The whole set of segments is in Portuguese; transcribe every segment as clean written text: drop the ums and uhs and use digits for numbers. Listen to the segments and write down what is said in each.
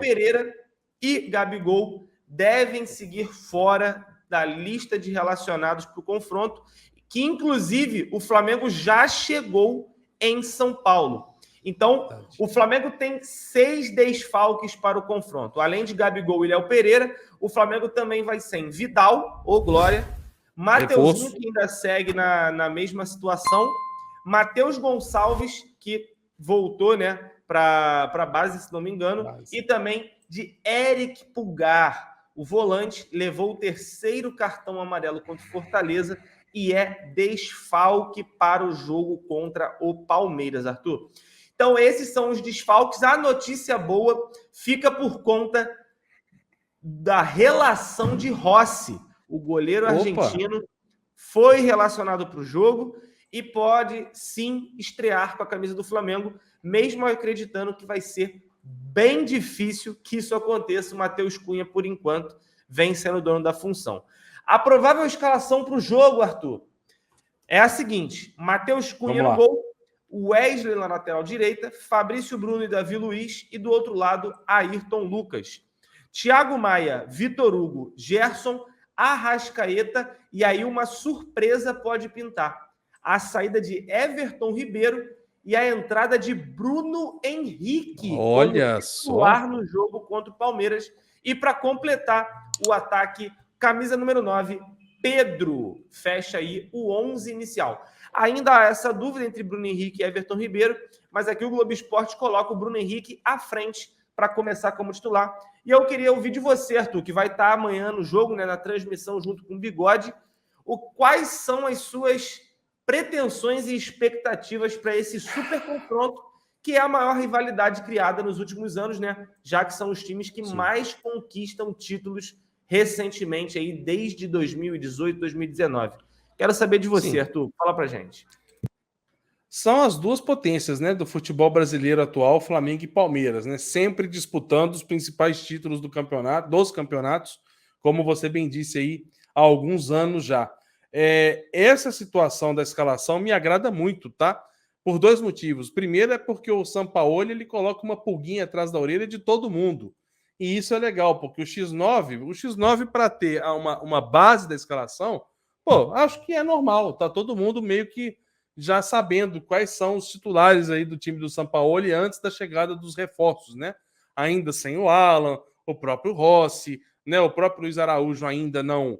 Pereira e Gabigol devem seguir fora da lista de relacionados para o confronto, que inclusive o Flamengo já chegou em São Paulo. Então, o Flamengo tem 6 desfalques para o confronto. Além de Gabigol e Léo Pereira, o Flamengo também vai sem Vidal, ou Glória, Mateuzinho, que ainda segue na mesma situação, Matheus Gonçalves, que voltou, né, para a base, se não me engano, e também de Eric Pulgar. O volante levou o 3º cartão amarelo contra o Fortaleza e é desfalque para o jogo contra o Palmeiras, Arthur. Então, esses são os desfalques. A notícia boa fica por conta da relação de Rossi. O goleiro argentino foi relacionado para o jogo e pode, sim, estrear com a camisa do Flamengo, mesmo acreditando que vai ser bem difícil que isso aconteça. O Matheus Cunha, por enquanto, vem sendo dono da função. A provável escalação para o jogo, Arthur, é a seguinte: Matheus Cunha no gol, Wesley na lateral direita, Fabrício Bruno e Davi Luiz, e do outro lado, Ayrton Lucas. Thiago Maia, Vitor Hugo, Gerson, Arrascaeta, e aí uma surpresa pode pintar: a saída de Everton Ribeiro e a entrada de Bruno Henrique. Olha só, no jogo contra o Palmeiras. E para completar o ataque, camisa número 9, Pedro. Fecha aí o 11 inicial. Ainda há essa dúvida entre Bruno Henrique e Everton Ribeiro, mas aqui o Globo Esporte coloca o Bruno Henrique à frente para começar como titular. E eu queria ouvir de você, Arthur, que vai estar amanhã no jogo, né, na transmissão junto com o Bigode, quais são as suas pretensões e expectativas para esse super confronto, que é a maior rivalidade criada nos últimos anos, né? Já que são os times que mais conquistam títulos recentemente, aí, desde 2018, 2019. Quero saber de você, Arthur. Fala pra gente. São as duas potências, né, do futebol brasileiro atual, Flamengo e Palmeiras, né? Sempre disputando os principais títulos do campeonato, dos campeonatos, como você bem disse aí, há alguns anos já. Essa situação da escalação me agrada muito, tá? Por 2 motivos. Primeiro é porque o Sampaoli ele coloca uma pulguinha atrás da orelha de todo mundo. E isso é legal, porque o X9 para ter uma base da escalação, acho que é normal, tá todo mundo meio que já sabendo quais são os titulares aí do time do Sampaoli antes da chegada dos reforços, né? Ainda sem o Alan, o próprio Rossi, né? O próprio Luiz Araújo ainda não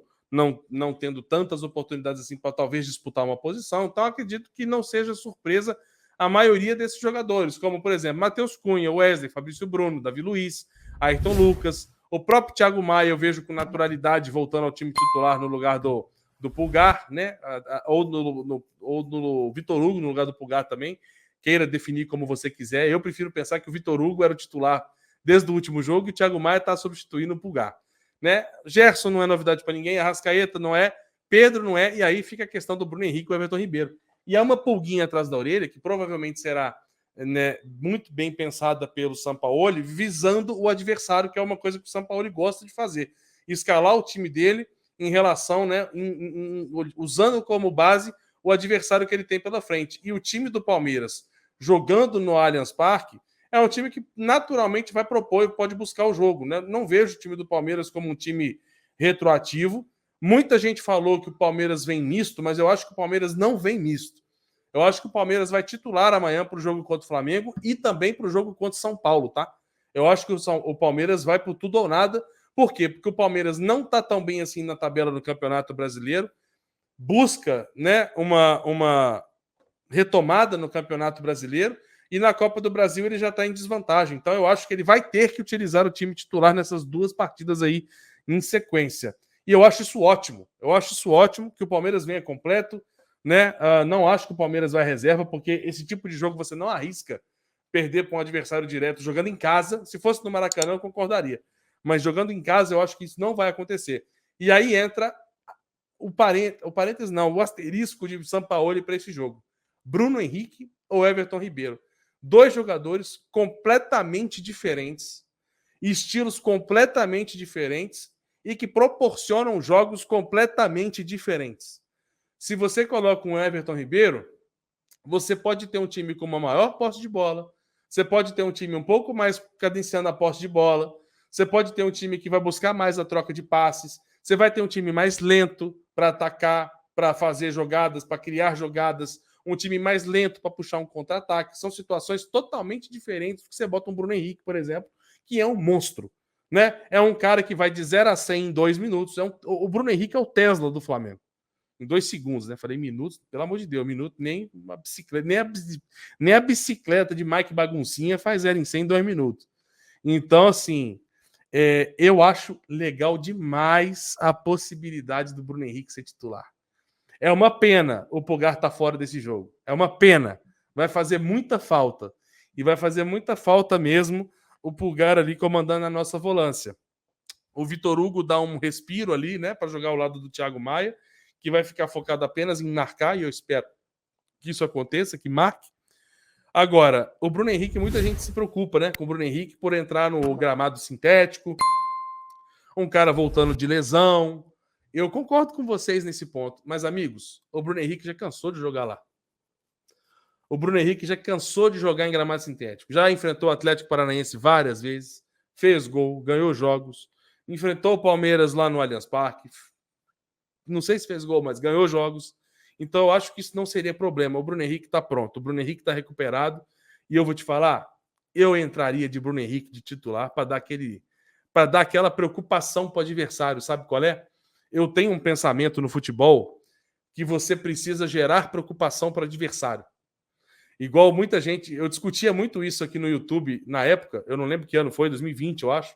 tendo tantas oportunidades assim para talvez disputar uma posição. Então, acredito que não seja surpresa a maioria desses jogadores, como, por exemplo, Matheus Cunha, Wesley, Fabrício Bruno, Davi Luiz, Ayrton Lucas, o próprio Thiago Maia eu vejo com naturalidade voltando ao time titular no lugar do Pulgar, né? Ou no Vitor Hugo no lugar do Pulgar também, queira definir como você quiser. Eu prefiro pensar que o Vitor Hugo era o titular desde o último jogo e o Thiago Maia está substituindo o Pulgar. Né? Gerson não é novidade para ninguém, Arrascaeta não é, Pedro não é, e aí fica a questão do Bruno Henrique e o Everton Ribeiro. E há uma pulguinha atrás da orelha, que provavelmente será, né, muito bem pensada pelo Sampaoli, visando o adversário, que é uma coisa que o Sampaoli gosta de fazer. Escalar o time dele em relação, né, usando como base o adversário que ele tem pela frente. E o time do Palmeiras, jogando no Allianz Parque, é um time que naturalmente vai propor e pode buscar o jogo, né? Não vejo o time do Palmeiras como um time retroativo. Muita gente falou que o Palmeiras vem misto, mas eu acho que o Palmeiras não vem misto. Eu acho que o Palmeiras vai titular amanhã para o jogo contra o Flamengo e também para o jogo contra o São Paulo, tá? Eu acho que o Palmeiras vai por tudo ou nada. Por quê? Porque o Palmeiras não está tão bem assim na tabela do Campeonato Brasileiro, busca, né, uma retomada no Campeonato Brasileiro, e na Copa do Brasil ele já está em desvantagem. Então eu acho que ele vai ter que utilizar o time titular nessas 2 partidas aí em sequência. E eu acho isso ótimo. Eu acho isso ótimo que o Palmeiras venha completo, né? Não acho que o Palmeiras vai reserva, porque esse tipo de jogo você não arrisca perder para um adversário direto jogando em casa. Se fosse no Maracanã, eu concordaria. Mas jogando em casa, eu acho que isso não vai acontecer. E aí entra o asterisco de Sampaoli para esse jogo. Bruno Henrique ou Everton Ribeiro? 2 jogadores completamente diferentes, estilos completamente diferentes e que proporcionam jogos completamente diferentes. Se você coloca um Everton Ribeiro, você pode ter um time com uma maior posse de bola, Você pode ter um time um pouco mais cadenciando a posse de bola. Você pode ter um time que vai buscar mais a troca de passes. Você vai ter um time mais lento para atacar, para fazer jogadas, para criar jogadas. Um time mais lento para puxar um contra-ataque. São situações totalmente diferentes do que você bota um Bruno Henrique, por exemplo, que é um monstro. Né? É um cara que vai de 0 a 100 em 2 minutos. O Bruno Henrique é o Tesla do Flamengo. Em 2 segundos, né? Falei minutos, pelo amor de Deus, minuto, nem uma bicicleta, nem a bicicleta de Mike Baguncinha faz 0 em 100 em 2 minutos. Então, assim, eu acho legal demais a possibilidade do Bruno Henrique ser titular. É uma pena o Pulgar estar fora desse jogo. É uma pena. Vai fazer muita falta. E vai fazer muita falta mesmo o Pulgar ali comandando a nossa volância. O Vitor Hugo dá um respiro ali, né, para jogar ao lado do Thiago Maia, que vai ficar focado apenas em marcar, e eu espero que isso aconteça, que marque. Agora, o Bruno Henrique, muita gente se preocupa, né, com o Bruno Henrique por entrar no gramado sintético, um cara voltando de lesão. Eu concordo com vocês nesse ponto, mas, amigos, o Bruno Henrique já cansou de jogar lá. O Bruno Henrique já cansou de jogar em gramado sintético. Já enfrentou o Atlético Paranaense várias vezes, fez gol, ganhou jogos, enfrentou o Palmeiras lá no Allianz Parque. Não sei se fez gol, mas ganhou jogos. Então, eu acho que isso não seria problema. O Bruno Henrique está pronto. O Bruno Henrique está recuperado. E eu vou te falar, eu entraria de Bruno Henrique de titular para dar aquela preocupação para o adversário. Sabe qual é? Eu tenho um pensamento no futebol que você precisa gerar preocupação para o adversário. Igual muita gente... Eu discutia muito isso aqui no YouTube na época. Eu não lembro que ano foi, 2020, eu acho.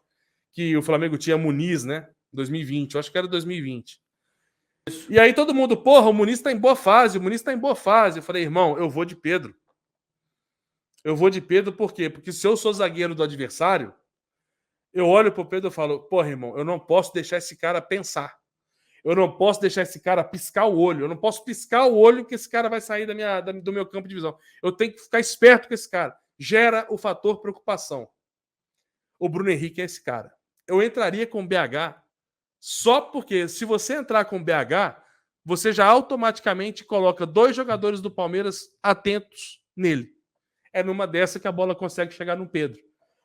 Que o Flamengo tinha Muniz, né? 2020. Eu acho que era 2020. E aí todo mundo, porra, o Muniz tá em boa fase, o Muniz tá em boa fase. Eu falei, irmão, eu vou de Pedro. Eu vou de Pedro por quê? Porque se eu sou zagueiro do adversário, eu olho pro Pedro e falo, porra, irmão, eu não posso deixar esse cara pensar. Eu não posso deixar esse cara piscar o olho. Eu não posso piscar o olho que esse cara vai sair do meu campo de visão. Eu tenho que ficar esperto com esse cara. Gera o fator preocupação. O Bruno Henrique é esse cara. Eu entraria com o BH só porque, se você entrar com o BH, você já automaticamente coloca 2 jogadores do Palmeiras atentos nele. É numa dessa que a bola consegue chegar no Pedro.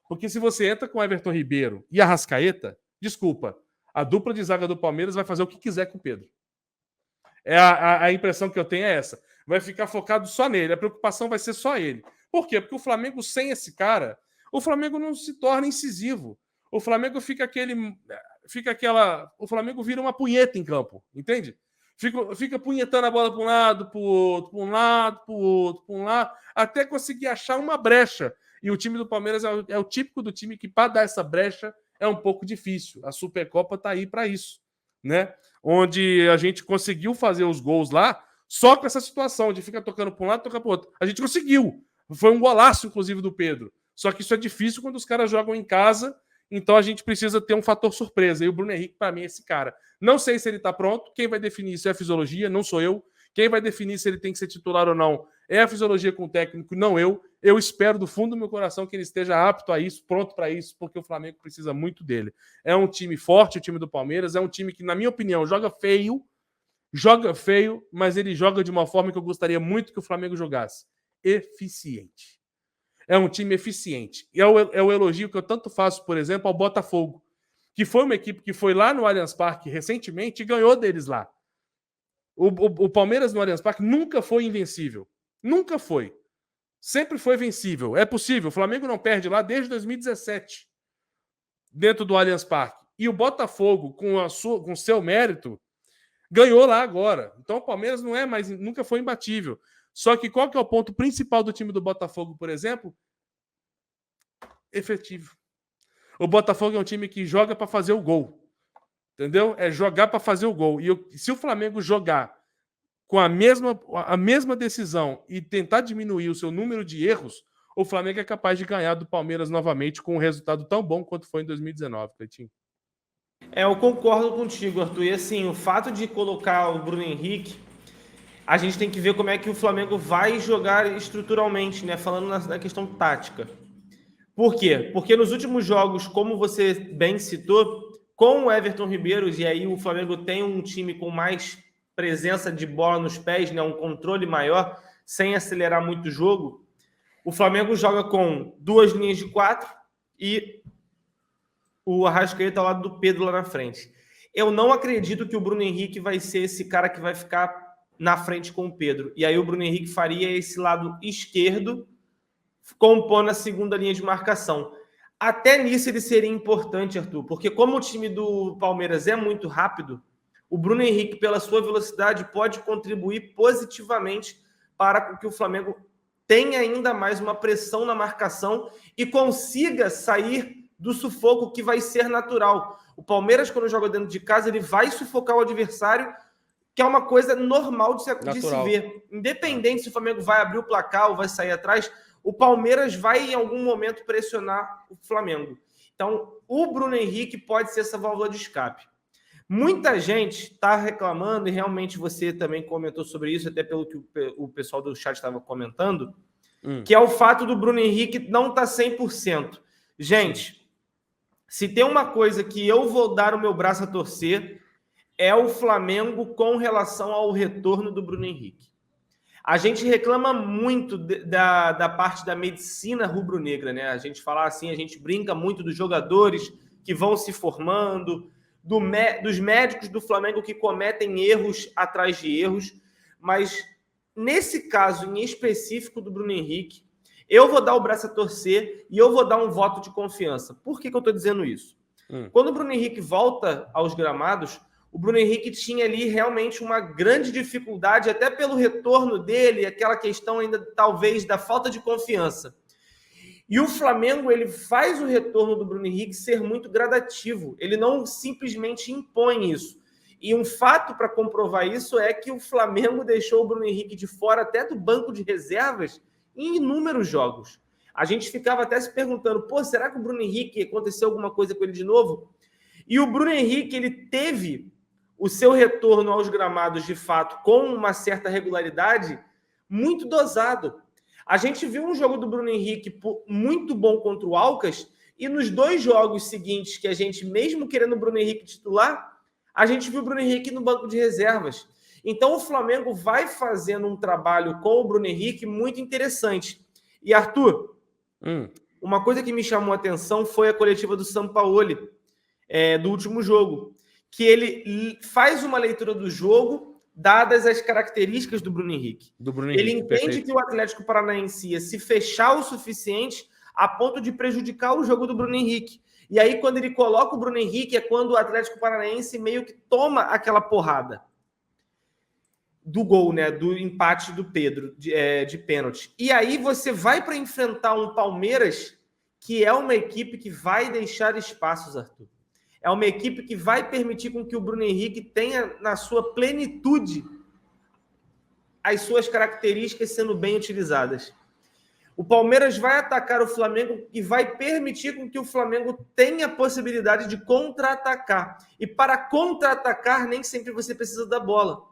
Porque se você entra com o Everton Ribeiro e a Arrascaeta, desculpa, a dupla de zaga do Palmeiras vai fazer o que quiser com o Pedro. A impressão que eu tenho é essa. Vai ficar focado só nele. A preocupação vai ser só ele. Por quê? Porque o Flamengo, sem esse cara, o Flamengo não se torna incisivo. O Flamengo o Flamengo vira uma punheta em campo, entende? Fica punhetando a bola para um lado, para o outro, para um lado, para o outro, para um lado, até conseguir achar uma brecha. E o time do Palmeiras é o típico do time que, para dar essa brecha, é um pouco difícil. A Supercopa está aí para isso, né? Onde a gente conseguiu fazer os gols lá, só com essa situação de ficar tocando para um lado, tocar para o outro. A gente conseguiu. Foi um golaço, inclusive, do Pedro. Só que isso é difícil quando os caras jogam em casa. Então a gente precisa ter um fator surpresa. E o Bruno Henrique, para mim, é esse cara. Não sei se ele está pronto. Quem vai definir isso é a fisiologia, não sou eu. Quem vai definir se ele tem que ser titular ou não é a fisiologia com o técnico, não eu. Eu espero do fundo do meu coração que ele esteja apto a isso, pronto para isso, porque o Flamengo precisa muito dele. É um time forte, o time do Palmeiras. É um time que, na minha opinião, joga feio, mas ele joga de uma forma que eu gostaria muito que o Flamengo jogasse. Eficiente. É um time eficiente. E é o elogio que eu tanto faço, por exemplo, ao Botafogo, que foi uma equipe que foi lá no Allianz Parque recentemente e ganhou deles lá. O Palmeiras no Allianz Parque nunca foi invencível. Nunca foi. Sempre foi vencível. É possível. O Flamengo não perde lá desde 2017, dentro do Allianz Parque. E o Botafogo, com seu mérito, ganhou lá agora. Então o Palmeiras não é mais, nunca foi imbatível. Só que qual que é o ponto principal do time do Botafogo, por exemplo? Efetivo. O Botafogo é um time que joga para fazer o gol. Entendeu? É jogar para fazer o gol. E se o Flamengo jogar com a mesma decisão e tentar diminuir o seu número de erros, o Flamengo é capaz de ganhar do Palmeiras novamente com um resultado tão bom quanto foi em 2019, Cleitinho. Eu concordo contigo, Arthur. E assim, o fato de colocar o Bruno Henrique, a gente tem que ver como é que o Flamengo vai jogar estruturalmente, né? Falando na questão tática. Por quê? Porque nos últimos jogos, como você bem citou, com o Everton Ribeiro, e aí o Flamengo tem um time com mais presença de bola nos pés, né? Um controle maior, sem acelerar muito o jogo, O Flamengo joga com 2 linhas de 4 e o Arrascaeta ao lado do Pedro lá na frente. Eu não acredito que o Bruno Henrique vai ser esse cara que vai ficar na frente com o Pedro. E aí o Bruno Henrique faria esse lado esquerdo, compondo a segunda linha de marcação. Até nisso ele seria importante, Arthur, porque como o time do Palmeiras é muito rápido, o Bruno Henrique, pela sua velocidade, pode contribuir positivamente para que o Flamengo tenha ainda mais uma pressão na marcação e consiga sair do sufoco que vai ser natural. O Palmeiras, quando joga dentro de casa, ele vai sufocar o adversário, que é uma coisa normal de se ver. Independente se o Flamengo vai abrir o placar ou vai sair atrás, o Palmeiras vai, em algum momento, pressionar o Flamengo. Então, o Bruno Henrique pode ser essa válvula de escape. Muita gente está reclamando, e realmente você também comentou sobre isso, até pelo que o pessoal do chat estava comentando, que é o fato do Bruno Henrique não estar 100%. Gente, se tem uma coisa que eu vou dar o meu braço a torcer, é o Flamengo com relação ao retorno do Bruno Henrique. A gente reclama muito da parte da medicina rubro-negra, né? A gente fala assim, a gente brinca muito dos jogadores que vão se formando, dos médicos do Flamengo que cometem erros atrás de erros, mas nesse caso em específico do Bruno Henrique, eu vou dar o braço a torcer e eu vou dar um voto de confiança. Por que eu estou dizendo isso? Quando o Bruno Henrique volta aos gramados, o Bruno Henrique tinha ali realmente uma grande dificuldade, até pelo retorno dele, aquela questão ainda talvez da falta de confiança. E o Flamengo, ele faz o retorno do Bruno Henrique ser muito gradativo. Ele não simplesmente impõe isso. E um fato para comprovar isso é que o Flamengo deixou o Bruno Henrique de fora até do banco de reservas em inúmeros jogos. A gente ficava até se perguntando, pô, será que o Bruno Henrique aconteceu alguma coisa com ele de novo? E o Bruno Henrique, ele teve o seu retorno aos gramados, de fato, com uma certa regularidade, muito dosado. A gente viu um jogo do Bruno Henrique muito bom contra o Alcas, e nos 2 jogos seguintes que a gente, mesmo querendo o Bruno Henrique titular, a gente viu o Bruno Henrique no banco de reservas. Então o Flamengo vai fazendo um trabalho com o Bruno Henrique muito interessante. E Arthur, uma coisa que me chamou a atenção foi a coletiva do Sampaoli, do último jogo, que ele faz uma leitura do jogo dadas as características do Bruno Henrique. Ele entende perfeito. Que o Atlético Paranaense ia se fechar o suficiente a ponto de prejudicar o jogo do Bruno Henrique. E aí, quando ele coloca o Bruno Henrique, é quando o Atlético Paranaense meio que toma aquela porrada do gol, né? Do empate do Pedro, de pênalti. E aí você vai para enfrentar um Palmeiras, que é uma equipe que vai deixar espaços, Arthur. É uma equipe que vai permitir com que o Bruno Henrique tenha na sua plenitude as suas características sendo bem utilizadas. O Palmeiras vai atacar o Flamengo e vai permitir com que o Flamengo tenha a possibilidade de contra-atacar. E para contra-atacar, nem sempre você precisa da bola,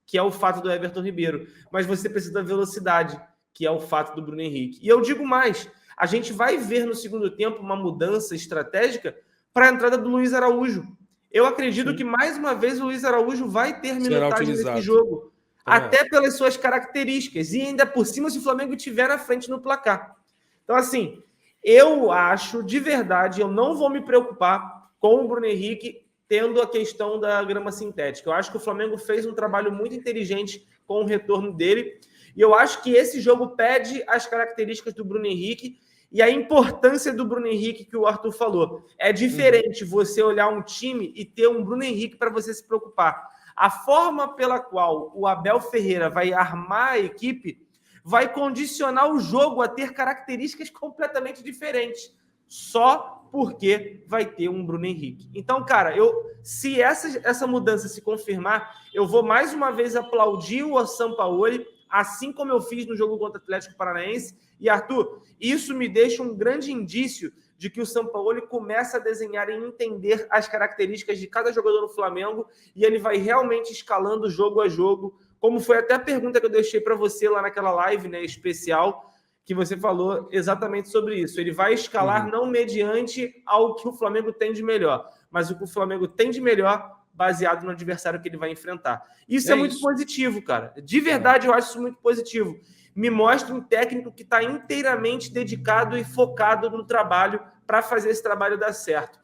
que é o fato do Everton Ribeiro. Mas você precisa da velocidade, que é o fato do Bruno Henrique. E eu digo mais, a gente vai ver no segundo tempo uma mudança estratégica para a entrada do Luiz Araújo. Eu acredito que, mais uma vez, o Luiz Araújo vai ter minutagem nesse jogo. Até pelas suas características. E ainda por cima, se o Flamengo estiver na frente no placar. Então, assim, eu acho, de verdade, eu não vou me preocupar com o Bruno Henrique tendo a questão da grama sintética. Eu acho que o Flamengo fez um trabalho muito inteligente com o retorno dele. E eu acho que esse jogo pede as características do Bruno Henrique e a importância do Bruno Henrique que o Arthur falou. É diferente você olhar um time e ter um Bruno Henrique para você se preocupar. A forma pela qual o Abel Ferreira vai armar a equipe vai condicionar o jogo a ter características completamente diferentes. Só porque vai ter um Bruno Henrique. Então, cara, se essa mudança se confirmar, eu vou mais uma vez aplaudir o Sampaoli, assim como eu fiz no jogo contra o Atlético Paranaense. E, Arthur, isso me deixa um grande indício de que o Sampaoli começa a desenhar e entender as características de cada jogador no Flamengo e ele vai realmente escalando jogo a jogo, como foi até a pergunta que eu deixei para você lá naquela live, né, especial, que você falou exatamente sobre isso. Ele vai escalar não mediante ao que o Flamengo tem de melhor, mas o que o Flamengo tem de melhor baseado no adversário que ele vai enfrentar. Isso É é muito isso. positivo, cara. De verdade, eu acho isso muito positivo. Me mostra um técnico que está inteiramente dedicado e focado no trabalho para fazer esse trabalho dar certo.